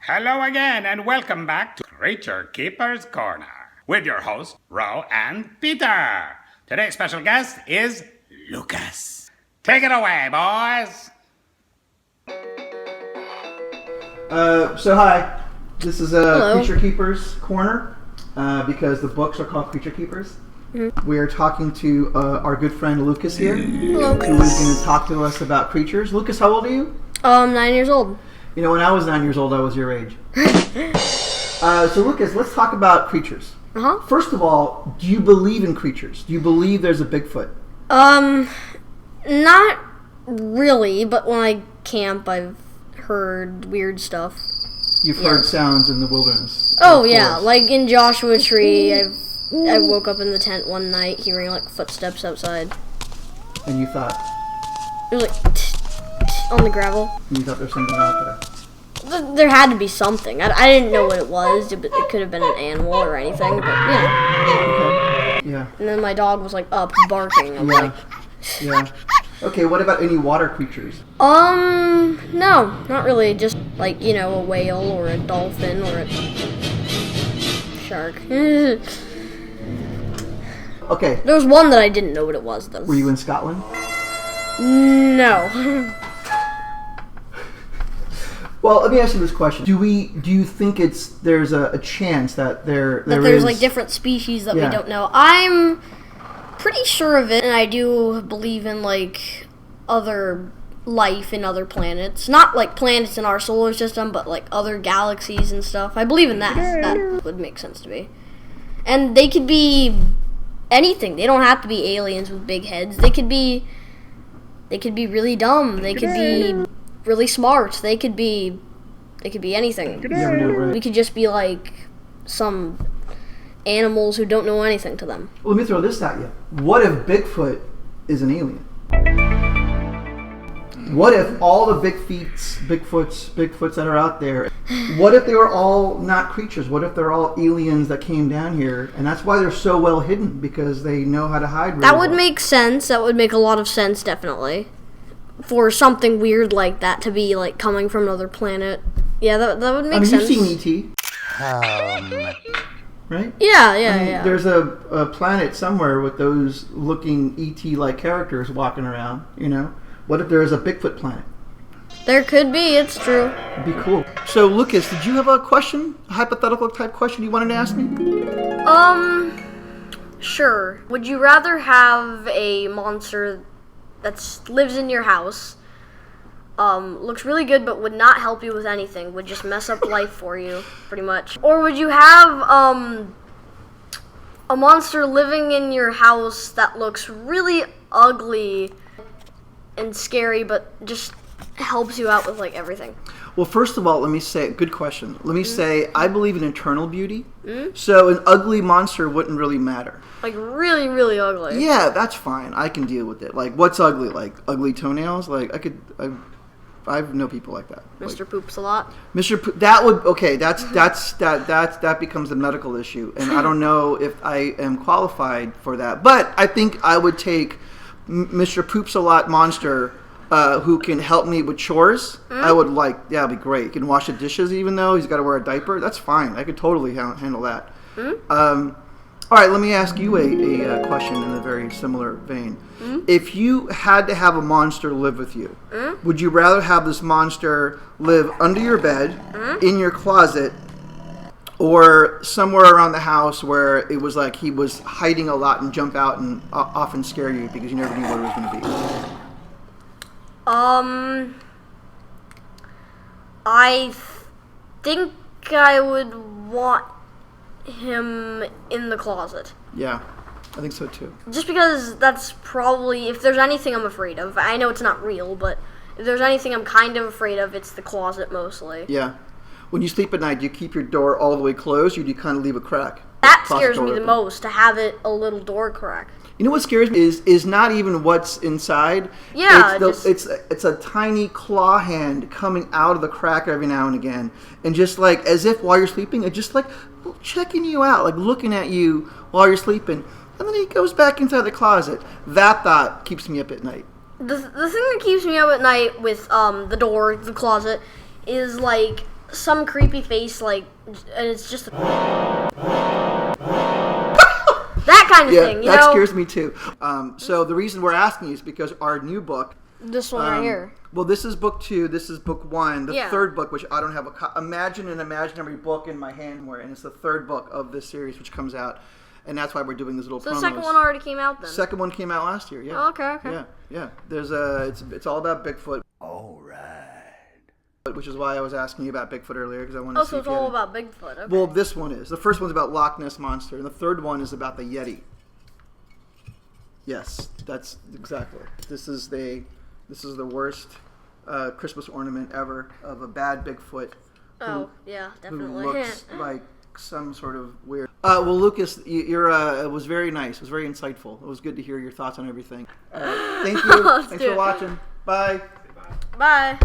Hello again, and welcome back to Creature Keeper's Corner with your hosts, Ro and Peter. Today's special guest is Lucas. Take it away, boys. So hi, this is Hello. Creature Keeper's Corner because the books are called Creature Keepers. Mm-hmm. We are talking to our good friend Lucas here, Hello. who is going to talk to us about creatures. Lucas, how old are you? 9 years old. You know, when I was 9 years old, I was your age. So Lucas, let's talk about creatures. Uh-huh. First of all, do you believe in creatures? Do you believe there's a Bigfoot? Not really, but when I camp, I've heard weird stuff. You've heard sounds in the wilderness. Oh, of yeah, course. like in Joshua Tree, I woke up in the tent one night hearing, like, footsteps outside. And you thought? It was like, on the gravel. You thought there's something out there. There had to be something. I didn't know what it was. It could have been an animal or anything, but, Okay. Yeah. And then my dog was, like, up barking. I'm like, Yeah. Okay, what about any water creatures? no, not really. Just, like, a whale or a dolphin or a shark. Okay. There was one that I didn't know what it was, though. Were you in Scotland? No. Well, let me ask you this question: Do you think there's a chance that there There's is like different species that Yeah. we don't know. I'm pretty sure of it, and I do believe in like other life in other planets. Not like planets in our solar system, but like other galaxies and stuff. I believe in that. That would make sense to me. And they could be anything. They don't have to be aliens with big heads. They could be really dumb. They could be really smart. They could be anything. You never know, right? We could just be like some animals who don't know anything to them. Well, let me throw this at you. What if Bigfoot is an alien? What if all the Bigfoots that are out there, what if they were all not creatures? What if they're all aliens that came down here? And that's why they're so well hidden, because they know how to hide really That would well. make sense. That would make a lot of sense, definitely. For something weird like that to be like coming from another planet. Yeah, that would make sense. You've seen E.T., right? Yeah. There's a planet somewhere with those looking ET-like characters walking around, What if there is a Bigfoot planet? There could be, it's true. It'd be cool. So, Lucas, did you have a question? A hypothetical type question you wanted to ask me? Sure. Would you rather have a monster that lives in your house, looks really good but would not help you with anything, would just mess up life for you, pretty much? Or would you have, a monster living in your house that looks really ugly and scary but just helps you out with, like, everything? Well, first of all, let me say, good question. Let me say, I believe in eternal beauty. So an ugly monster wouldn't really matter. Like, really, really ugly. Yeah, that's fine. I can deal with it. Like, what's ugly? Like, ugly toenails? Like, I know people like that. Mr. Like, Poops a lot. Mr. That would, okay, that becomes a medical issue. And I don't know if I am qualified for that. But I think I would take Mr. Poops a lot monster who can help me with chores. I would that'd be great. He can wash the dishes even though he's got to wear a diaper. That's fine. I could totally handle that. All right, let me ask you a question in a very similar vein. If you had to have a monster live with you, would you rather have this monster live under your bed, in your closet, or somewhere around the house where it was like he was hiding a lot and jump out and often scare you because you never knew what it was going to be? I think I would want him in the closet. Yeah, I think so too. Just because that's probably, if there's anything I'm afraid of, I know it's not real, but if there's anything I'm kind of afraid of, it's the closet mostly. Yeah. When you sleep at night, do you keep your door all the way closed or do you kind of leave a crack? That Closet scares door me the open? most, to have it a little door crack. You know what scares me is not even what's inside. Yeah, it's a tiny claw hand coming out of the crack every now and again, and just like as if while you're sleeping, it's just like checking you out, like looking at you while you're sleeping, and then he goes back inside the closet. That thought keeps me up at night. The thing that keeps me up at night with the door, the closet, is like some creepy face, like, and it's just that kind of thing, you that know? scares me too. So the reason we're asking is because our new book. This one right here. Well, this is book 2. This is book 1. The Yeah. third book, which I don't have imagine an imaginary book in my hand somewhere, and it's the third book of this series, which comes out, and that's why we're doing these little So promos. the second one already came out then? Second one came out last year. Yeah. Oh, okay. Yeah. There's it's all about Bigfoot. All right. Which is why I was asking you about Bigfoot earlier, because I wanted to see So if it's you had all it. about Bigfoot. Okay. Well, this one is. The first one's about Loch Ness Monster, and the third one is about the Yeti. Yes, that's exactly. This is the worst Christmas ornament ever of a bad Bigfoot. Oh, yeah, Who definitely. looks like some sort of weird. Well, Lucas, it was very nice. It was very insightful. It was good to hear your thoughts on everything. Thank you. Thanks for watching. Bye. Bye.